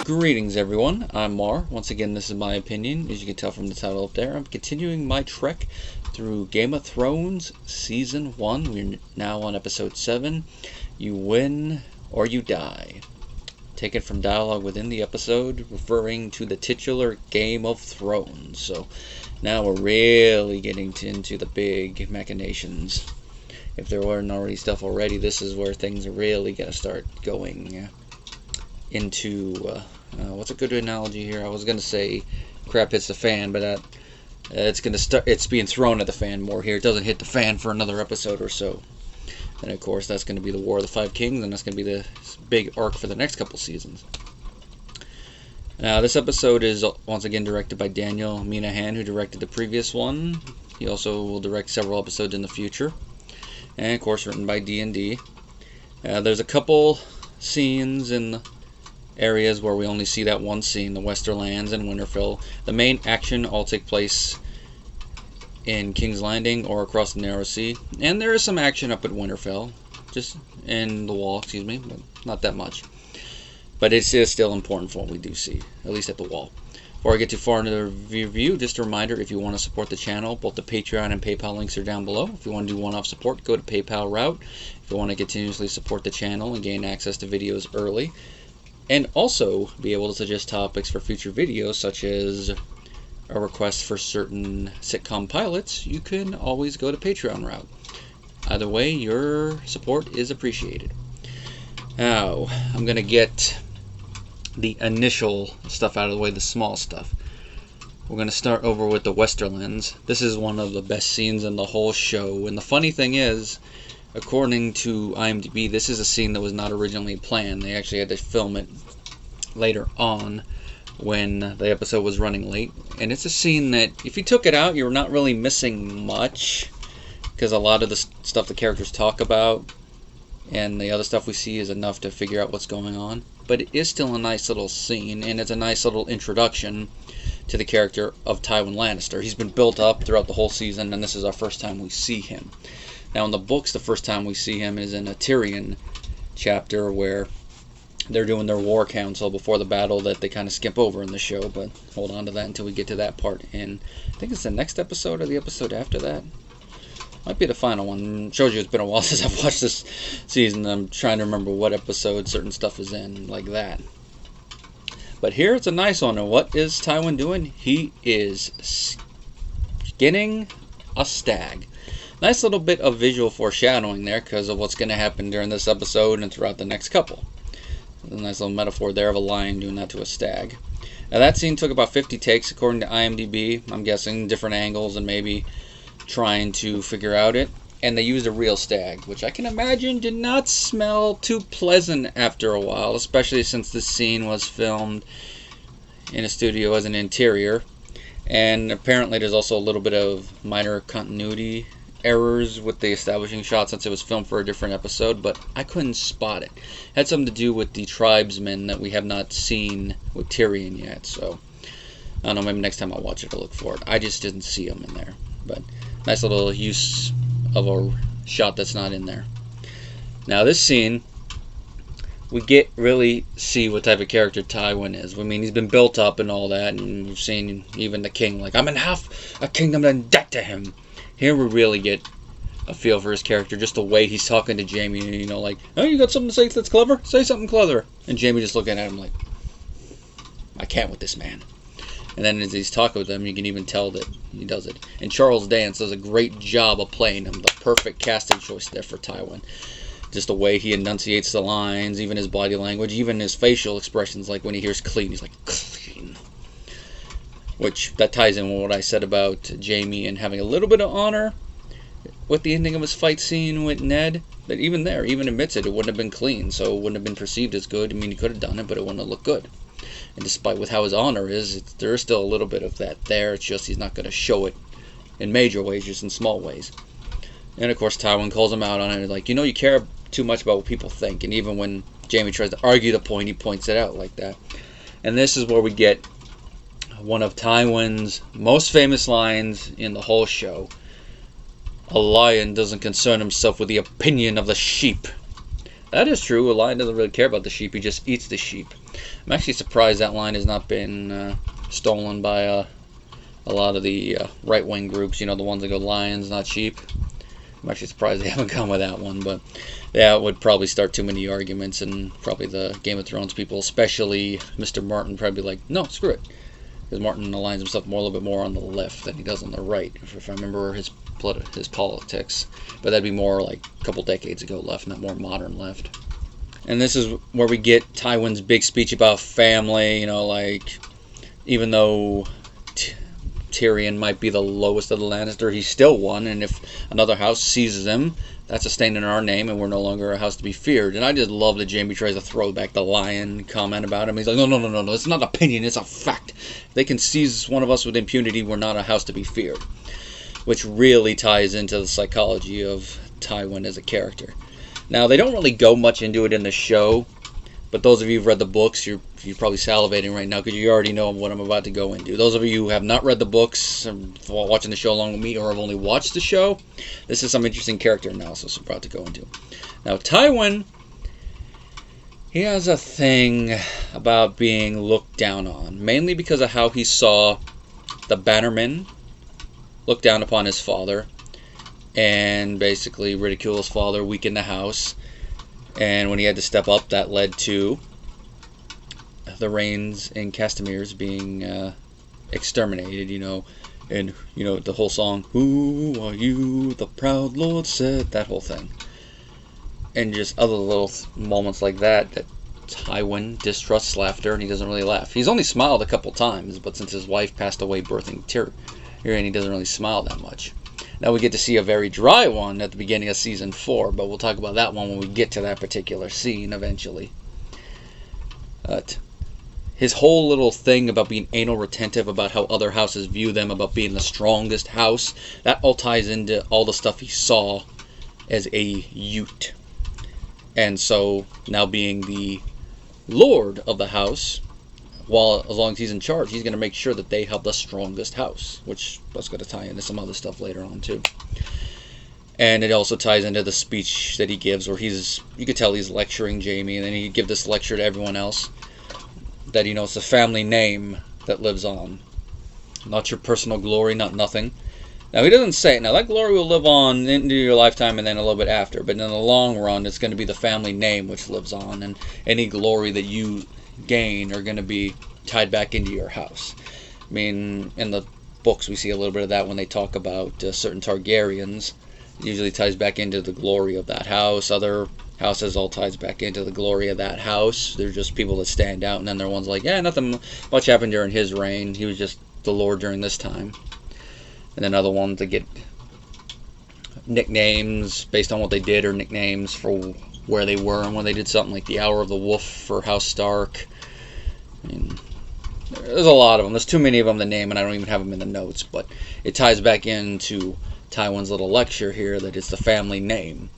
Greetings everyone, I'm Mar. Once again, this is my opinion. As you can tell from the title up there, I'm continuing my trek through Game of Thrones Season 1. We're now on Episode 7, You Win or You Die. Taken from dialogue within the episode, referring to the titular Game of Thrones. So now we're really getting into the big machinations. If there weren't already stuff already, this is where things are really going to start going into what's a good analogy here? I was gonna say crap hits the fan, but it's being thrown at the fan more here. It doesn't hit the fan for another episode or so, and of course that's going to be the War of the Five Kings, and that's going to be the big arc for the next couple seasons. Now this episode is once again directed by Daniel Minahan, who directed the previous one. He also will direct several episodes in the future, and of course written by D&D. There's a couple scenes in areas where we only see that one scene, the Westerlands and Winterfell. The main action all take place in King's Landing or across the Narrow Sea, and there is some action up at Winterfell, just in the Wall, but not that much. But it is still important for what we do see, at least at the Wall. Before I get too far into the review, just a reminder, if you want to support the channel, both the Patreon and PayPal links are down below. If you want to do one-off support, go to PayPal route. If you want to continuously support the channel and gain access to videos early, and also be able to suggest topics for future videos, such as a request for certain sitcom pilots, you can always go to Patreon route. Either way, your support is appreciated. Now, I'm going to get the initial stuff out of the way, the small stuff. We're going to start over with the Westerlands. This is one of the best scenes in the whole show, and the funny thing is, according to IMDb, this is a scene that was not originally planned. They actually had to film it later on when the episode was running late. And it's a scene that, if you took it out, you're not really missing much, because a lot of the stuff the characters talk about and the other stuff we see is enough to figure out what's going on. But it is still a nice little scene, and it's a nice little introduction to the character of Tywin Lannister. He's been built up throughout the whole season, and this is our first time we see him. Now in the books, the first time we see him is in a Tyrion chapter where they're doing their war council before the battle that they kind of skip over in the show, but hold on to that until we get to that part. And I think it's the next episode or the episode after that. Might be the final one. It shows you it's been a while since I've watched this season. I'm trying to remember what episode certain stuff is in, like that. But here it's a nice one. And what is Tywin doing? He is skinning a stag. Nice little bit of visual foreshadowing there because of what's going to happen during this episode and throughout the next couple. A nice little metaphor there of a lion doing that to a stag. Now that scene took about 50 takes according to IMDb. I'm guessing different angles and maybe trying to figure out it. And they used a real stag, which I can imagine did not smell too pleasant after a while, especially since this scene was filmed in a studio as an interior. And apparently there's also a little bit of minor continuity errors with the establishing shot since it was filmed for a different episode, but I couldn't spot it. It had something to do with the tribesmen that we have not seen with Tyrion yet, so I don't know, maybe next time I watch it I'll look for it. I just didn't see them in there, but nice little use of a shot that's not in there. Now this scene, we get really see what type of character Tywin is. I mean, he's been built up and all that, and we've seen even the king, like, I'm in half a kingdom and debt to him. Here we really get a feel for his character, just the way he's talking to Jaime, you know, like, oh, you got something to say that's clever? Say something clever. And Jaime just looking at him like, I can't with this man. And then as he's talking with him, you can even tell that he does it. And Charles Dance does a great job of playing him. The perfect casting choice there for Tywin. Just the way he enunciates the lines, even his body language, even his facial expressions, like when he hears clean, he's like, clean. Which, that ties in with what I said about Jaime and having a little bit of honor with the ending of his fight scene with Ned. But even there, even admits it wouldn't have been clean, so it wouldn't have been perceived as good. I mean, he could have done it, but it wouldn't have looked good. And despite with how his honor is, there is still a little bit of that there. It's just he's not going to show it in major ways, just in small ways. And of course, Tywin calls him out on it, like, you know, you care too much about what people think. And even when Jaime tries to argue the point, he points it out like that. And this is where we get one of Tywin's most famous lines in the whole show. A lion doesn't concern himself with the opinion of the sheep, That is true. A lion doesn't really care about the sheep. He just eats the sheep. I'm actually surprised that line has not been stolen by a lot of the right-wing groups. The ones that go lions, not sheep. I'm actually surprised they haven't gone with that one. But yeah, it would probably start too many arguments, and probably the Game of Thrones people, especially Mr. Martin, probably be like, no, screw it. Because Martin aligns himself a little bit more on the left than he does on the right, if I remember his politics. But that'd be more like a couple decades ago left, not more modern left. And this is where we get Tywin's big speech about family, even though Tyrion might be the lowest of the Lannister, he's still one, and if another house seizes him, that's a stain in our name, and we're no longer a house to be feared. And I just love that Jaime tries to throw back the lion comment about him. He's like, no, it's not opinion, it's a fact. If they can seize one of us with impunity, we're not a house to be feared. Which really ties into the psychology of Tywin as a character. Now, they don't really go much into it in the show, but those of you who've read the books, you're probably salivating right now because you already know what I'm about to go into. Those of you who have not read the books, watching the show along with me, or have only watched the show, this is some interesting character analysis we're about to go into. Now, Tywin, he has a thing about being looked down on, mainly because of how he saw the Bannermen look down upon his father and basically ridicule his father, weaken the house. And when he had to step up, that led to the Rains and Castameres being exterminated, and, the whole song, "Who are you, the proud lord said," that whole thing. And just other little moments like that Tywin distrusts laughter, and he doesn't really laugh. He's only smiled a couple times, but since his wife passed away birthing Tyrion, he doesn't really smile that much. Now we get to see a very dry one at the beginning of Season 4, but we'll talk about that one when we get to that particular scene eventually. But his whole little thing about being anal retentive, about how other houses view them, about being the strongest house, that all ties into all the stuff he saw as a Ute. And so, now being the lord of the house, as long as he's in charge, he's going to make sure that they have the strongest house, which that's going to tie into some other stuff later on too. And it also ties into the speech that he gives, where you could tell he's lecturing Jaime, and then he'd give this lecture to everyone else, that it's a family name that lives on, not your personal glory, not nothing. Now he doesn't say it. Now that glory will live on into your lifetime and then a little bit after, but in the long run, it's going to be the family name which lives on, and any glory that you gain are going to be tied back into your house. I mean, in the books we see a little bit of that when they talk about certain Targaryens. It usually ties back into the glory of that house. Other houses all ties back into the glory of that house. They're just people that stand out, and then there are ones like, yeah, nothing much happened during his reign. He was just the lord during this time. And then other ones that get nicknames based on what they did, or nicknames for where they were and when they did something, like the Hour of the Wolf for House Stark. I mean, there's a lot of them. There's too many of them to name, and I don't even have them in the notes. But it ties back into Tywin's little lecture here that it's the family name.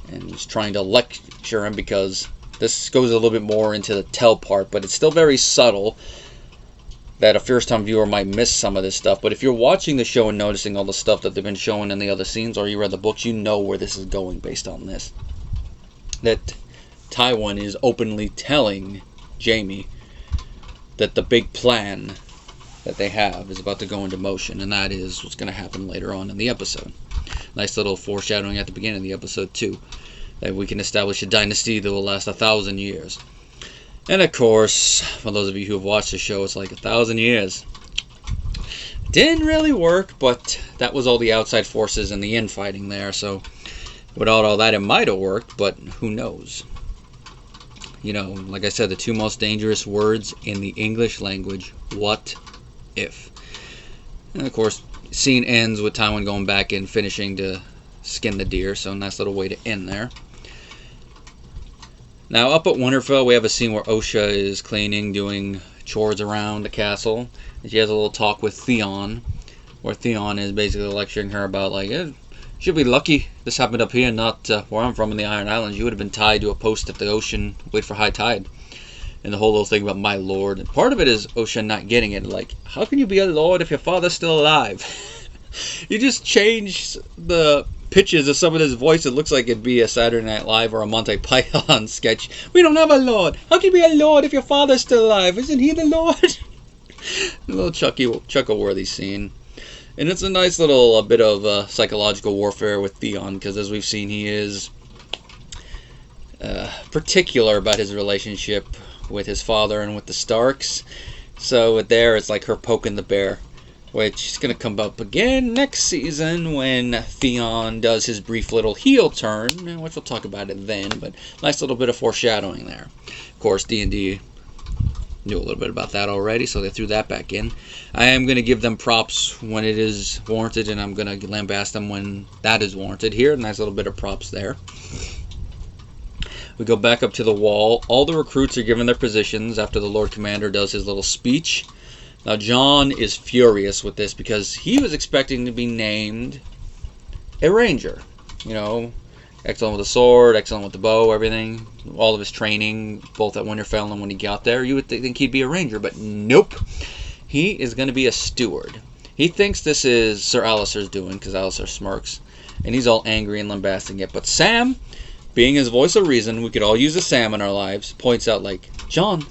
And he's trying to lecture him because this goes a little bit more into the tell part, but it's still very subtle that a first-time viewer might miss some of this stuff. But if you're watching the show and noticing all the stuff that they've been showing in the other scenes, or you read the books, you know where this is going based on this. That Tywin is openly telling Jaime that the big plan that they have is about to go into motion, and that is what's going to happen later on in the episode. Nice little foreshadowing at the beginning of the episode too, that we can establish a dynasty that will last 1,000 years. And of course, for those of you who have watched the show, it's like 1,000 years. Didn't really work, but that was all the outside forces and the infighting there, so without all that it might have worked, but who knows. Like I said, the two most dangerous words in the English language, what if. And of course, scene ends with Tywin going back and finishing to skin the deer, so nice little way to end there. Now, up at Winterfell, we have a scene where Osha is cleaning, doing chores around the castle. And she has a little talk with Theon, where Theon is basically lecturing her about, she'll be lucky this happened up here, not where I'm from in the Iron Islands. You would have been tied to a post at the ocean, wait for high tide. And the whole little thing about my lord. And part of it is Osha not getting it. How can you be a lord if your father's still alive? You just change the pitches of some of his voice, it looks like it'd be a Saturday Night Live or a Monty Python sketch. We don't have a lord. How can you be a lord if your father's still alive? Isn't he the lord? A little chuckle-worthy scene. And it's a nice little bit of psychological warfare with Theon, because as we've seen, he is particular about his relationship with his father and with the Starks. So there, it's like her poking the bear, which is going to come up again next season when Theon does his brief little heel turn, which we'll talk about it then, but nice little bit of foreshadowing there. Of course, D&D knew a little bit about that already, so they threw that back in. I am going to give them props when it is warranted, and I'm going to lambast them when that is warranted. Here, a nice little bit of props there. We go back up to the wall. All the recruits are given their positions after the Lord Commander does his little speech. Now, Jon is furious with this because he was expecting to be named a ranger. You know, excellent with the sword, excellent with the bow, everything. All of his training, both at Winterfell and when he got there, you would think he'd be a ranger. But nope. He is going to be a steward. He thinks this is Sir Alistair's doing because Alistair smirks. And he's all angry and lambasting it. But Sam, being his voice of reason, we could all use a Sam in our lives, points out like, Jon,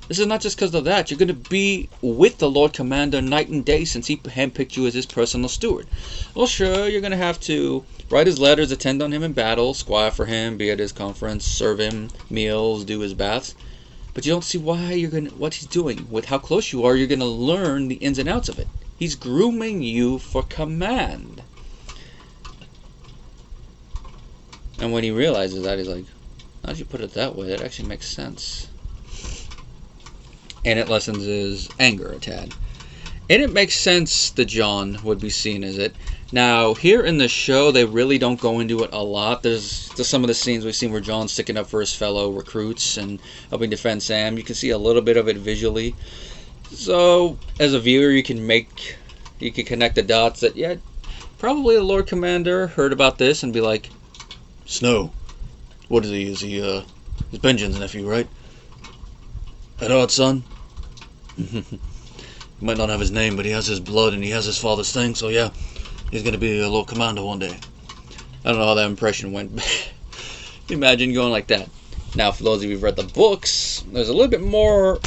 this is not just because of that. You're going to be with the Lord Commander night and day since he handpicked you as his personal steward. Well, sure, you're going to have to write his letters, attend on him in battle, squire for him, be at his conference, serve him meals, do his baths. But you don't see why what he's doing. With how close you are, you're going to learn the ins and outs of it. He's grooming you for command. And when he realizes that, he's like, now that you put it that way, that actually makes sense. And it lessens his anger a tad. And it makes sense that Jon would be seen as it. Now, here in the show, they really don't go into it a lot. There's some of the scenes we've seen where Jon's sticking up for his fellow recruits and helping defend Sam. You can see a little bit of it visually. So, as a viewer, you can connect the dots that, yeah, probably the Lord Commander heard about this and be like, Snow, what is he? Is he, he's Benjen's nephew, right? Head out, son. He might not have his name, but he has his blood and he has his father's thing, so yeah, he's gonna be a Lord Commander one day. I don't know how that impression went. Imagine going like that. Now, for those of you who've read the books, there's a little bit more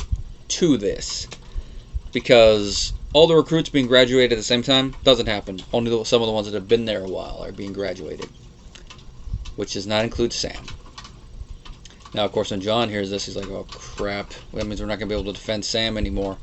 to this. Because all the recruits being graduated at the same time doesn't happen. Only some of the ones that have been there a while are being graduated. Which does not include Sam. Now, of course, when Jon hears this, he's like, oh, crap. That means we're not going to be able to defend Sam anymore.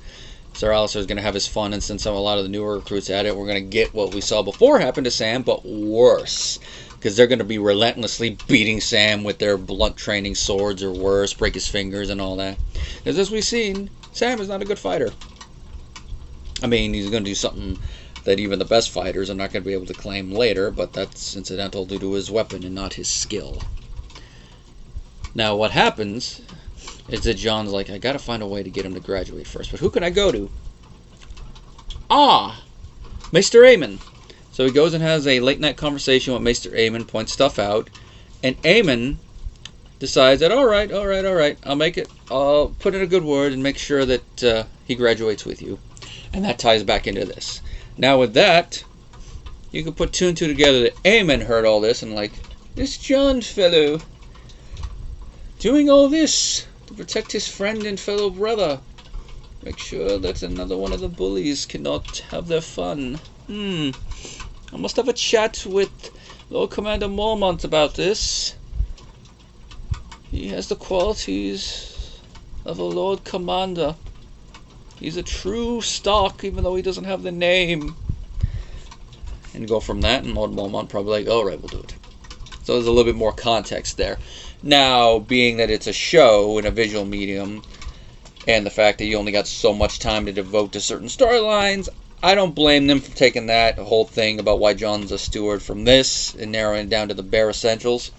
Sir Alistair's going to have his fun and send a lot of the newer recruits at it. We're going to get what we saw before happen to Sam, but worse. Because they're going to be relentlessly beating Sam with their blunt training swords or worse, break his fingers and all that. Because as we've seen, Sam is not a good fighter. I mean, he's going to do something that even the best fighters are not going to be able to claim later, but that's incidental due to his weapon and not his skill. Now, what happens is that Jon's like, I gotta find a way to get him to graduate first, but who can I go to? Maester Aemon. So he goes and has a late-night conversation with Maester Aemon, points stuff out, and Aemon decides that, alright, I'll make it, I'll put in a good word and make sure that he graduates with you. And that ties back into this. Now with that, you can put two and two together that Aemon heard all this and like, this Jon fellow doing all this to protect his friend and fellow brother. Make sure that another one of the bullies cannot have their fun. I must have a chat with Lord Commander Mormont about this. He has the qualities of a Lord Commander. He's a true Stark, even though he doesn't have the name. And go from that, and Lord Mormont probably like, alright, we'll do it. So there's a little bit more context there. Now, being that it's a show in a visual medium, and the fact that you only got so much time to devote to certain storylines, I don't blame them for taking that whole thing about why Jon's a steward from this and narrowing it down to the bare essentials.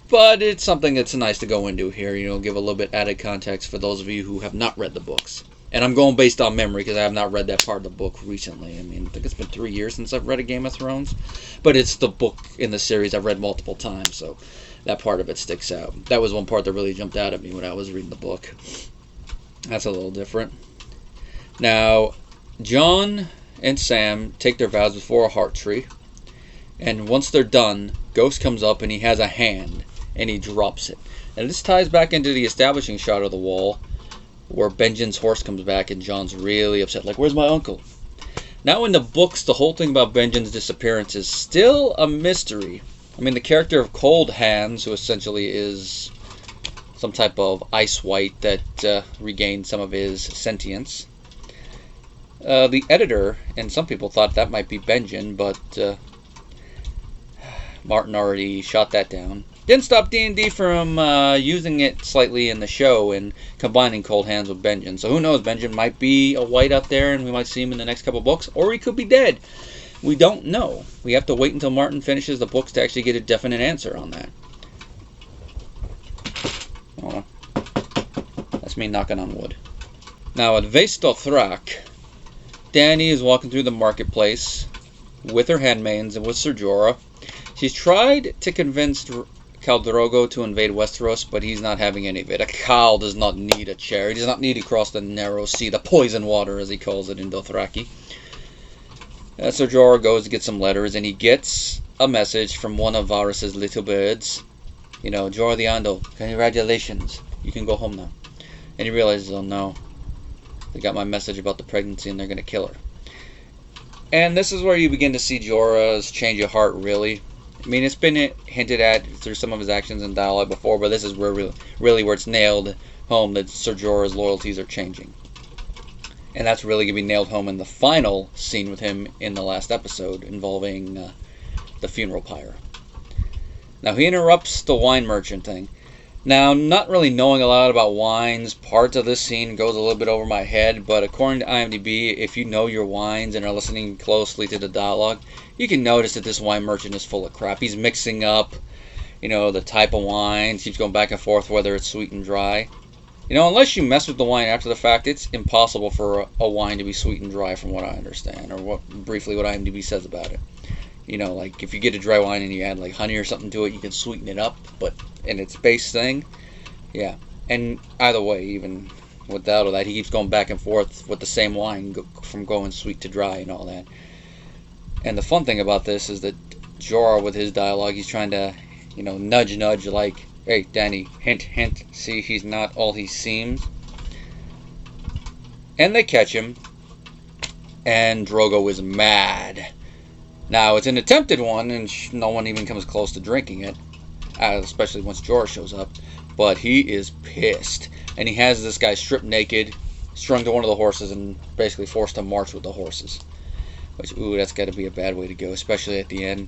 But it's something that's nice to go into here, give a little bit added context for those of you who have not read the books. And I'm going based on memory because I have not read that part of the book recently. I mean, I think it's been 3 years since I've read a Game of Thrones. But it's the book in the series I've read multiple times, so that part of it sticks out. That was one part that really jumped out at me when I was reading the book. That's a little different. Now, Jon and Sam take their vows before a heart tree. And once they're done, Ghost comes up and he has a hand, and he drops it. And this ties back into the establishing shot of the wall, where Benjen's horse comes back and Jon's really upset, like, where's my uncle? Now in the books, the whole thing about Benjen's disappearance is still a mystery. I mean, the character of Cold Hands, who essentially is some type of ice white that regained some of his sentience. The editor, and some people thought that might be Benjen, but Martin already shot that down. Didn't stop D&D from using it slightly in the show and combining Cold Hands with Benjen. So who knows, Benjen might be a white out there and we might see him in the next couple books, or he could be dead. We don't know. We have to wait until Martin finishes the books to actually get a definite answer on that. Oh, that's me knocking on wood. Now at Westerlands, Dany is walking through the marketplace with her handmaidens and with Ser Jorah. She's tried to convince Khal Drogo to invade Westeros, but he's not having any of it. A Khal does not need a chair. He does not need to cross the narrow sea, the poison water, as he calls it in Dothraki. Ser Jorah goes to get some letters, and he gets a message from one of Varys' little birds. You know, Jorah the Andal, congratulations. You can go home now. And he realizes, oh no, they got my message about the pregnancy and they're going to kill her. And this is where you begin to see Jorah's change of heart, really. I mean, it's been hinted at through some of his actions and dialogue before, but this is where really where it's nailed home that Ser Jorah's loyalties are changing. And that's really going to be nailed home in the final scene with him in the last episode involving the funeral pyre. Now, he interrupts the wine merchant thing. Now, not really knowing a lot about wines, parts of this scene goes a little bit over my head, but according to IMDb, if you know your wines and are listening closely to the dialogue, you can notice that this wine merchant is full of crap. He's mixing up, the type of wines, keeps going back and forth whether it's sweet and dry. Unless you mess with the wine after the fact, it's impossible for a wine to be sweet and dry from what I understand, or briefly what IMDb says about it. Like if you get a dry wine and you add like honey or something to it, you can sweeten it up, but in its base thing, yeah. And either way, even without all that, he keeps going back and forth with the same wine from going sweet to dry and all that. And the fun thing about this is that Jorah, with his dialogue, he's trying to, nudge, like, hey, Dany, hint, hint, see, he's not all he seems. And they catch him, and Drogo is mad. Now, it's an attempted one, and no one even comes close to drinking it, especially once Jorah shows up. But he is pissed, and he has this guy stripped naked, strung to one of the horses, and basically forced to march with the horses. Which, ooh, that's got to be a bad way to go, especially at the end.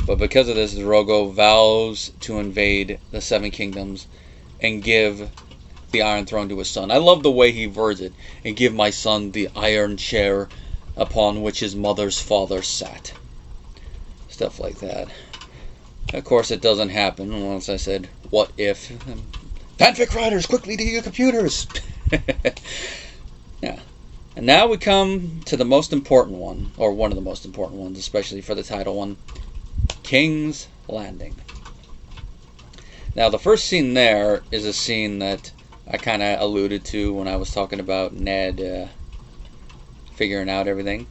But because of this, Drogo vows to invade the Seven Kingdoms and give the Iron Throne to his son. I love the way he words it. And give my son the iron chair upon which his mother's father sat. Stuff like that. Of course, it doesn't happen. Once I said, what if? Fanfic writers, quickly to your computers! Yeah. And now we come to the most important one, or one of the most important ones, especially for the title one, King's Landing. Now, the first scene there is a scene that I kind of alluded to when I was talking about Ned figuring out everything,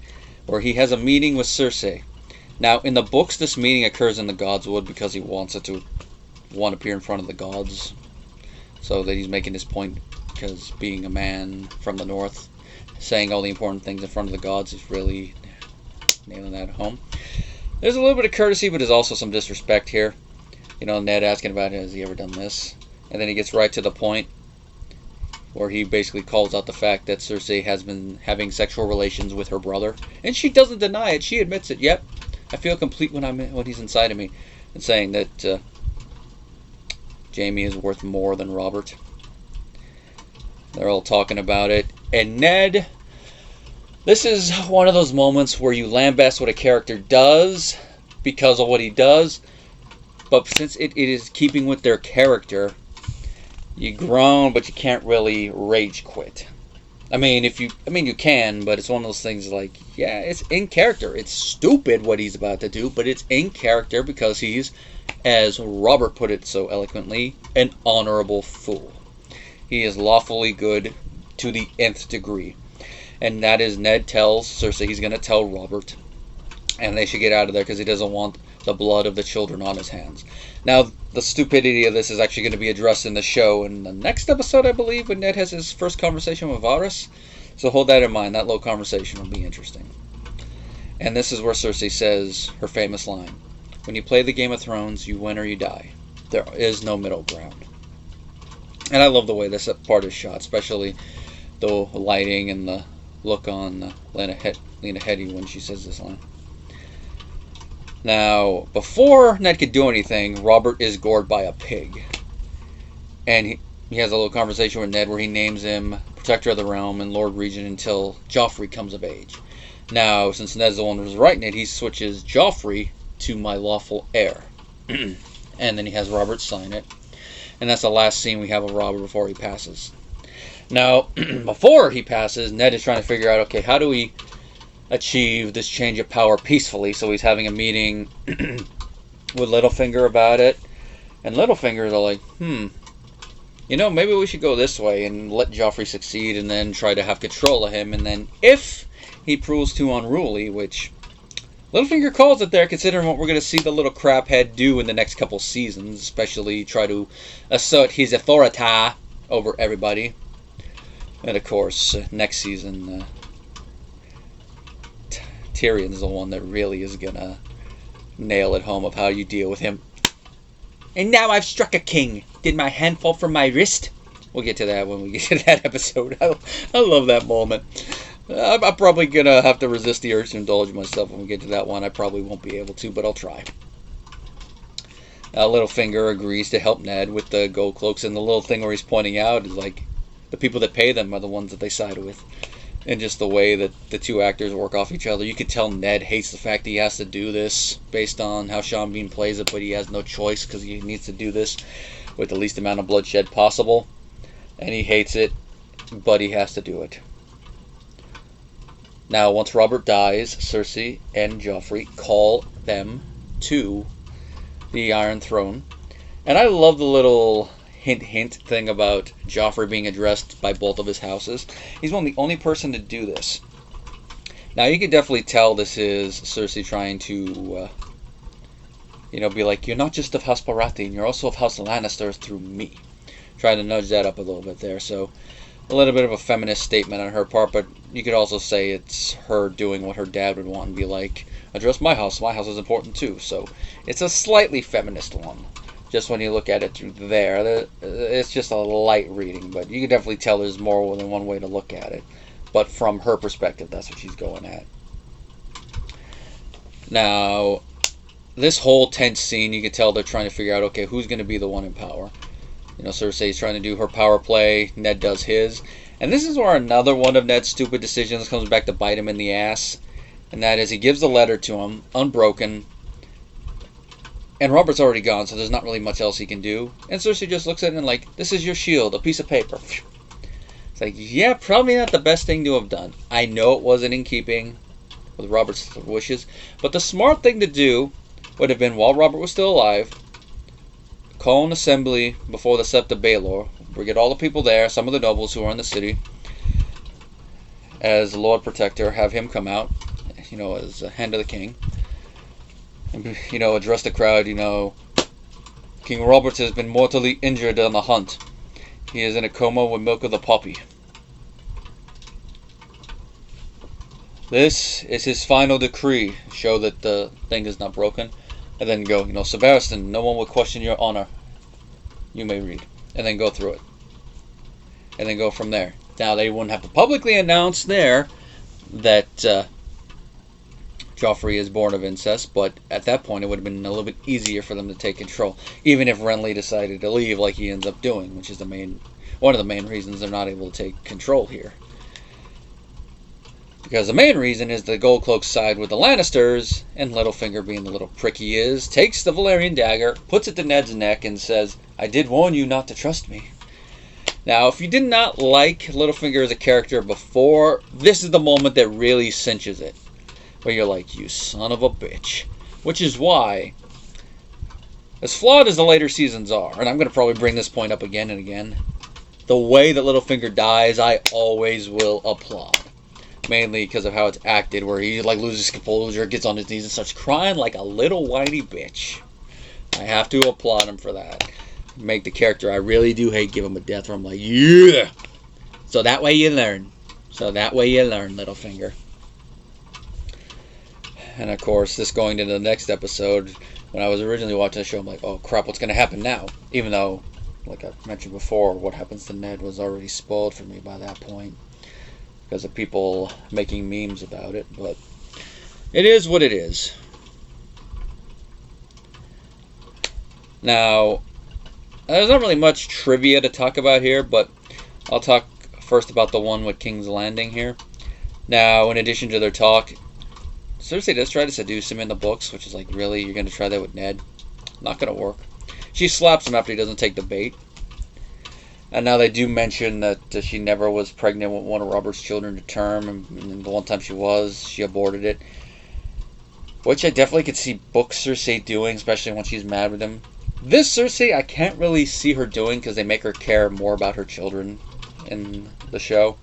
where he has a meeting with Cersei. Now, in the books, this meeting occurs in the Godswood because he wants it to appear in front of the gods, so that he's making his point, because being a man from the north, saying all the important things in front of the gods is really nailing that home. There's a little bit of courtesy, but there's also some disrespect here. Ned asking about, has he ever done this? And then he gets right to the point, where he basically calls out the fact that Cersei has been having sexual relations with her brother. And she doesn't deny it. She admits it. Yep, I feel complete when he's inside of me. And saying that Jaime is worth more than Robert. They're all talking about it. And Ned, this is one of those moments where you lambast what a character does because of what he does. But since it is keeping with their character, you groan, but you can't really rage quit. You can, but it's one of those things like, yeah, it's in character. It's stupid what he's about to do, but it's in character because he's, as Robert put it so eloquently, an honorable fool. He is lawfully good to the nth degree. And that is, Ned tells Cersei he's going to tell Robert and they should get out of there because he doesn't want the blood of the children on his hands. Now, the stupidity of this is actually going to be addressed in the show in the next episode, I believe, when Ned has his first conversation with Varys. So hold that in mind. That little conversation will be interesting. And this is where Cersei says her famous line. When you play the Game of Thrones, you win or you die. There is no middle ground. And I love the way this part is shot, especially the lighting and the look on Lena Headey when she says this line. Now, before Ned could do anything, Robert is gored by a pig. And he has a little conversation with Ned where he names him Protector of the Realm and Lord Regent until Joffrey comes of age. Now, since Ned's the one who was writing it, he switches Joffrey to my lawful heir. And then he has Robert sign it. And that's the last scene we have of Robert before he passes. Now, before he passes, Ned is trying to figure out, okay, how do we achieve this change of power peacefully? So he's having a meeting with Littlefinger about it. And Littlefinger is all like, maybe we should go this way and let Joffrey succeed and then try to have control of him. And then if he proves too unruly, which Littlefinger calls it there, considering what we're going to see the little craphead do in the next couple seasons, especially try to assert his authority over everybody. And of course, next season, Tyrion's the one that really is going to nail it home of how you deal with him. And now I've struck a king. Did my hand fall from my wrist? We'll get to that when we get to that episode. I love that moment. I'm probably going to have to resist the urge to indulge myself when we get to that one. I probably won't be able to, but I'll try. Littlefinger agrees to help Ned with the gold cloaks, and the little thing where he's pointing out is like the people that pay them are the ones that they side with. And just the way that the two actors work off each other. You could tell Ned hates the fact that he has to do this based on how Sean Bean plays it, but he has no choice because he needs to do this with the least amount of bloodshed possible. And he hates it, but he has to do it. Now, once Robert dies, Cersei and Joffrey call them to the Iron Throne. And I love the little hint thing about Joffrey being addressed by both of his houses. He's the only person to do this. Now, you can definitely tell this is Cersei trying to, be like, you're not just of House Baratheon, you're also of House Lannister through me. Trying to nudge that up a little bit there, so a little bit of a feminist statement on her part, but you could also say it's her doing what her dad would want and be like, address my house is important too. So it's a slightly feminist one, just when you look at it through there. It's just a light reading, but you can definitely tell there's more than one way to look at it. But from her perspective, that's what she's going at. Now, this whole tense scene, you can tell they're trying to figure out, okay, who's going to be the one in power? Cersei's trying to do her power play. Ned does his. And this is where another one of Ned's stupid decisions comes back to bite him in the ass. And that is he gives the letter to him, unbroken. And Robert's already gone, so there's not really much else he can do. And Cersei just looks at it and like, this is your shield, a piece of paper. It's like, yeah, probably not the best thing to have done. I know it wasn't in keeping with Robert's wishes. But the smart thing to do would have been, while Robert was still alive, call an assembly before the Sept of Baelor. We get all the people there, some of the nobles who are in the city, as Lord Protector, have him come out, as a hand of the king, and, address the crowd, King Robert has been mortally injured on the hunt. He is in a coma with milk of the poppy. This is his final decree. Show that the thing is not broken. And then go, Sebastian, no one will question your honor. You may read. And then go through it. And then go from there. Now, they wouldn't have to publicly announce there that Joffrey is born of incest, but at that point it would have been a little bit easier for them to take control. Even if Renly decided to leave like he ends up doing, which is one of the main reasons they're not able to take control here. Because the main reason is the Gold Cloaks side with the Lannisters, and Littlefinger, being the little prick he is, takes the Valyrian dagger, puts it to Ned's neck, and says, I did warn you not to trust me. Now, if you did not like Littlefinger as a character before, this is the moment that really cinches it. Where you're like, you son of a bitch. Which is why, as flawed as the later seasons are, and I'm going to probably bring this point up again and again, the way that Littlefinger dies, I always will applaud. mainly because of how it's acted, where he like loses composure, gets on his knees, and starts crying like a little whiny bitch. I have to applaud him for that. Make the character I really do hate give him a death where I'm like, yeah. So that way you learn. Littlefinger. And of course, this going into the next episode, when I was originally watching the show, I'm like, oh crap, what's going to happen now? Even though, like I mentioned before, what happens to Ned was already spoiled for me by that point, because of people making memes about it. But it is what it is. Now, there's not really much trivia to talk about here, but I'll talk first about the one with King's Landing here. Now, in addition to their talk, Cersei does try to seduce him in the books, which is like, really? You're going to try that with Ned? Not going to work. She slaps him after he doesn't take the bait. And now they do mention that she never was pregnant with one of Robert's children to term, and the one time she was, she aborted it. Which I definitely could see book Cersei doing, especially when she's mad with him. This Cersei, I can't really see her doing because they make her care more about her children in the show.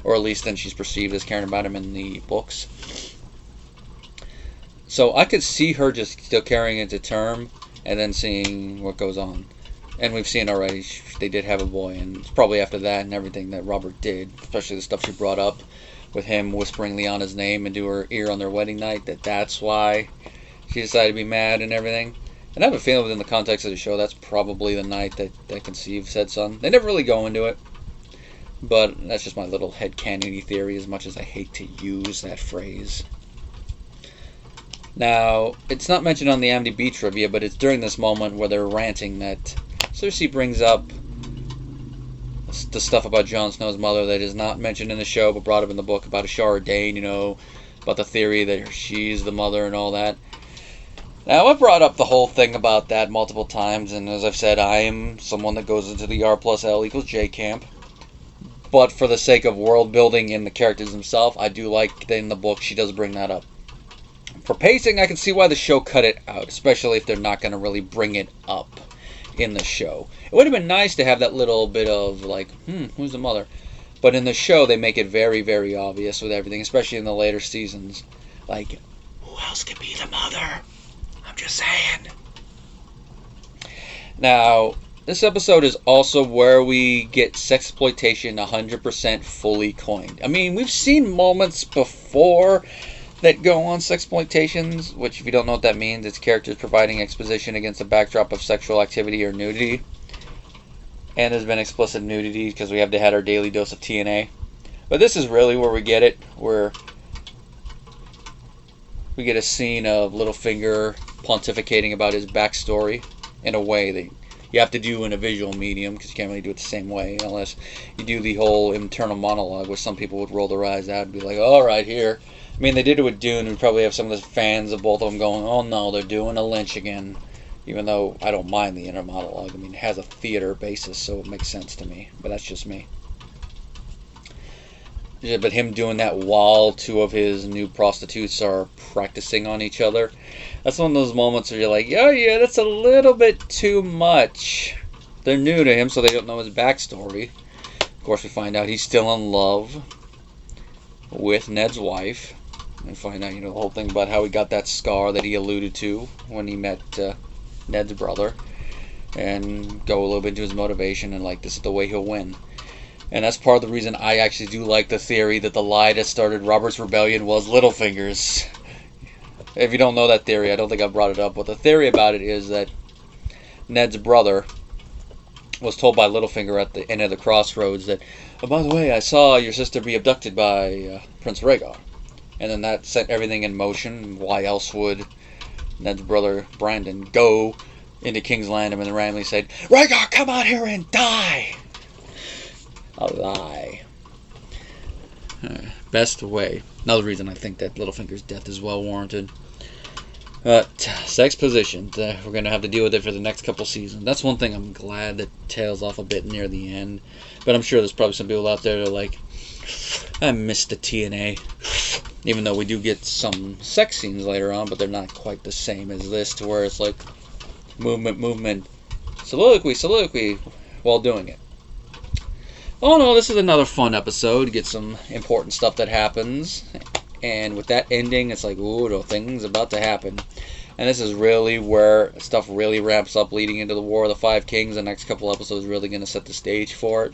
Or at least than she's perceived as caring about him in the books. So I could see her just still carrying it to term and then seeing what goes on. And we've seen already, they did have a boy, and it's probably after that and everything that Robert did, especially the stuff she brought up with him whispering Lyanna's name into her ear on their wedding night, that's why she decided to be mad and everything. And I have a feeling within the context of the show, that's probably the night that they conceived said son. They never really go into it, but that's just my little headcanon-y theory, as much as I hate to use that phrase. Now, it's not mentioned on the IMDb trivia, but it's during this moment where they're ranting that Cersei brings up the stuff about Jon Snow's mother that is not mentioned in the show, but brought up in the book about Ashara Dane, about the theory that she's the mother and all that. Now, I've brought up the whole thing about that multiple times, and as I've said, I am someone that goes into the R+L=J camp. But for the sake of world building and the characters themselves, I do like that in the book she does bring that up. For pacing, I can see why the show cut it out, especially if they're not going to really bring it up in the show. It would have been nice to have that little bit of, like, who's the mother? But in the show, they make it very, very obvious with everything, especially in the later seasons. Like, who else could be the mother? I'm just saying. Now, this episode is also where we get sexploitation 100% fully coined. I mean, we've seen moments before that go on sexploitations, which, if you don't know what that means, it's characters providing exposition against a backdrop of sexual activity or nudity. And there's been explicit nudity because we have to have our daily dose of TNA. But this is really where we get it, where we get a scene of Littlefinger pontificating about his backstory in a way that you have to do in a visual medium, because you can't really do it the same way unless you do the whole internal monologue, where some people would roll their eyes out and be like, all right, here. I mean, they did it with Dune. We probably have some of the fans of both of them going, oh no, they're doing a Lynch again. Even though I don't mind the inner monologue. I mean, it has a theater basis, so it makes sense to me. But that's just me. Yeah, but him doing that while two of his new prostitutes are practicing on each other, that's one of those moments where you're like, yeah, that's a little bit too much. They're new to him, so they don't know his backstory. Of course, we find out he's still in love with Ned's wife. And find out, the whole thing about how he got that scar that he alluded to when he met Ned's brother. And go a little bit into his motivation and, like, this is the way he'll win. And that's part of the reason I actually do like the theory that the lie that started Robert's rebellion was Littlefinger's. If you don't know that theory, I don't think I brought it up, but the theory about it is that Ned's brother was told by Littlefinger at the end of the crossroads that, oh, by the way, I saw your sister be abducted by Prince Rhaegar. And then that set everything in motion. Why else would Ned's brother Brandon go into King's Landing and randomly said, Rhaegar, come out here and die! A lie. Best way. Another reason I think that Littlefinger's death is well warranted. Sex positions. We're going to have to deal with it for the next couple seasons. That's one thing I'm glad that tails off a bit near the end. But I'm sure there's probably some people out there that are like, I missed the TNA. Even though we do get some sex scenes later on, but they're not quite the same as this, to where it's like movement, soliloquy, while doing it. Oh no, this is another fun episode. Get some important stuff that happens. And with that ending, it's like, ooh, the thing's about to happen. And this is really where stuff really ramps up leading into the War of the Five Kings. The next couple episodes really going to set the stage for it.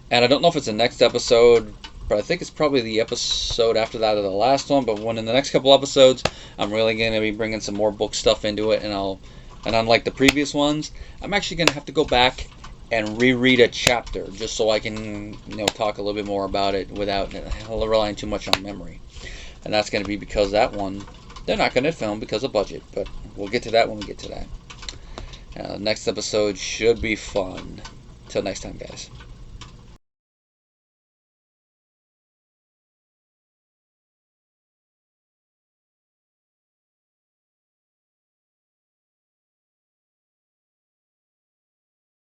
And I don't know if it's the next episode, but I think it's probably the episode after that or the last one. But when in the next couple episodes, I'm really going to be bringing some more book stuff into it. And unlike the previous ones, I'm actually going to have to go back and reread a chapter just so I can, talk a little bit more about it without relying too much on memory. And that's going to be because that one, they're not going to film because of budget. But we'll get to that when we get to that. Next episode should be fun. Till next time, guys.